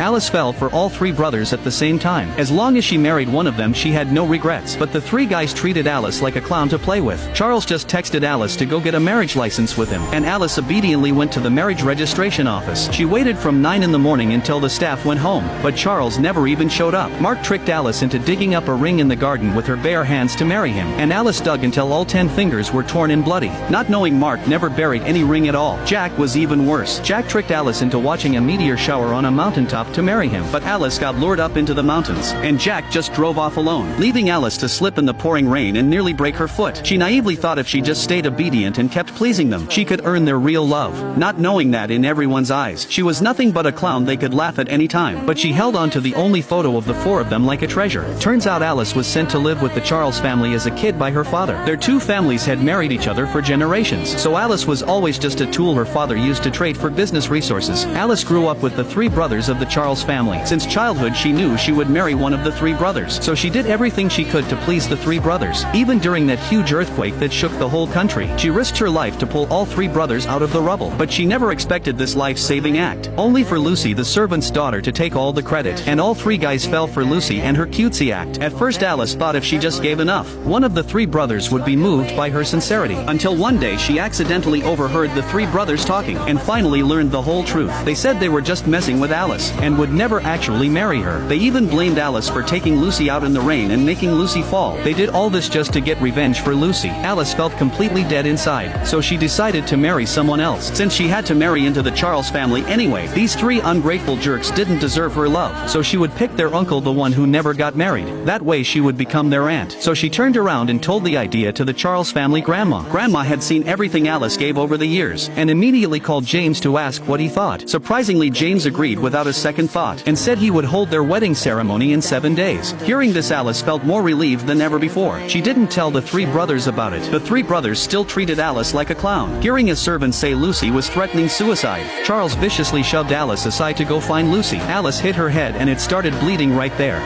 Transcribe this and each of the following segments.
Alice fell for all three brothers at the same time. As long as she married one of them she had no regrets. But the three guys treated Alice like a clown to play with. Charles just texted Alice to go get a marriage license with him, and Alice obediently went to the marriage registration office. She waited from 9 in the morning until the staff went home, but Charles never even showed up. Mark tricked Alice into digging up a ring in the garden with her bare hands to marry him, and Alice dug until all 10 fingers were torn and bloody. Not knowing Mark never buried any ring at all. Jack was even worse. Jack tricked Alice into watching a meteor shower on a mountaintop to marry him, but Alice got lured up into the mountains, and Jack just drove off alone, leaving Alice to slip in the pouring rain and nearly break her foot. She naively thought if she just stayed obedient and kept pleasing them, she could earn their real love, not knowing that in everyone's eyes, she was nothing but a clown they could laugh at any time. But she held on to the only photo of the four of them like a treasure. Turns out Alice was sent to live with the Charles family as a kid by her father. Their two families had married each other for generations, so Alice was always just a tool her father used to trade for business resources. Alice grew up with the three brothers of the Charles family. Since childhood she knew she would marry one of the three brothers, so she did everything she could to please the three brothers. Even during that huge earthquake that shook the whole country, she risked her life to pull all three brothers out of the rubble. But she never expected this life-saving act, only for Lucy, the servant's daughter, to take all the credit. And all three guys fell for Lucy and her cutesy act. At first Alice thought if she just gave enough, one of the three brothers would be moved by her sincerity, until one day she accidentally overheard the three brothers talking, and finally learned the whole truth. They said they were just messing with Alice, and would never actually marry her. They even blamed Alice for taking Lucy out in the rain and making Lucy fall. They did all this just to get revenge for Lucy. Alice felt completely dead inside, so she decided to marry someone else. Since she had to marry into the Charles family anyway, these three ungrateful jerks didn't deserve her love, so she would pick their uncle, the one who never got married. That way she would become their aunt. So she turned around and told the idea to the Charles family grandma. Grandma had seen everything Alice gave over the years, and immediately called James to ask what he thought. Surprisingly, James agreed without a second thought, and said he would hold their wedding ceremony in 7 days. Hearing this, Alice felt more relieved than ever before. She didn't tell the three brothers about it. The three brothers still treated Alice like a clown. Hearing a servant say Lucy was threatening suicide, Charles viciously shoved Alice aside to go find Lucy. Alice hit her head and it started bleeding right there.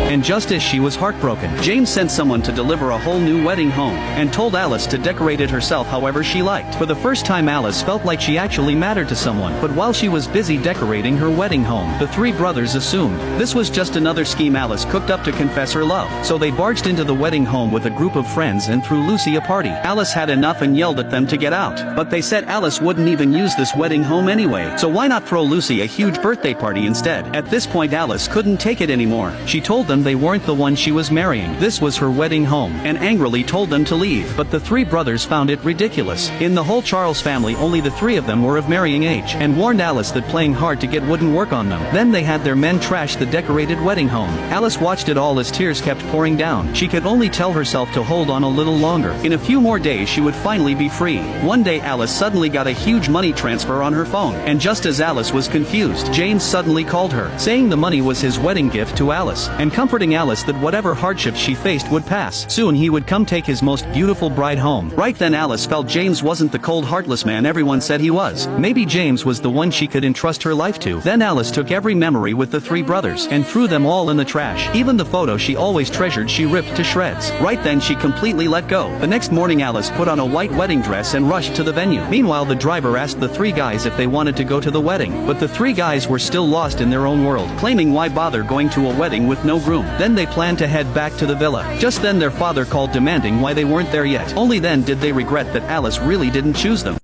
And just as she was heartbroken, James sent someone to deliver a whole new wedding home, and told Alice to decorate it herself however she liked. For the first time Alice felt like she actually mattered to someone, but while she was busy decorating her wedding home, the three brothers assumed this was just another scheme Alice cooked up to confess her love. So they barged into the wedding home with a group of friends and threw Lucy a party. Alice had enough and yelled at them to get out, but they said Alice wouldn't even use this wedding home anyway, so why not throw Lucy a huge birthday party instead? At this point Alice couldn't take it anymore. She told them they weren't the one she was marrying. This was her wedding home, and angrily told them to leave. But the three brothers found it ridiculous. In the whole Charles family only the three of them were of marrying age, and warned Alice that playing hard to get wouldn't work on them. Then they had their men trash the decorated wedding home. Alice watched it all as tears kept pouring down. She could only tell herself to hold on a little longer. In a few more days she would finally be free. One day Alice suddenly got a huge money transfer on her phone, and just as Alice was confused, James suddenly called her, saying the money was his wedding gift to Alice, and comforting Alice that whatever hardships she faced would pass. Soon he would come take his most beautiful bride home. Right then Alice felt James wasn't the cold, heartless man everyone said he was. Maybe James was the one she could entrust her life to. Then Alice took every memory with the three brothers and threw them all in the trash. Even the photo she always treasured she ripped to shreds. Right then she completely let go. The next morning Alice put on a white wedding dress and rushed to the venue. Meanwhile the driver asked the three guys if they wanted to go to the wedding, but the three guys were still lost in their own world, claiming why bother going to a wedding with no groom. Then they planned to head back to the villa. Just then their father called demanding why they weren't there yet. Only then did they regret that Alice really didn't choose them.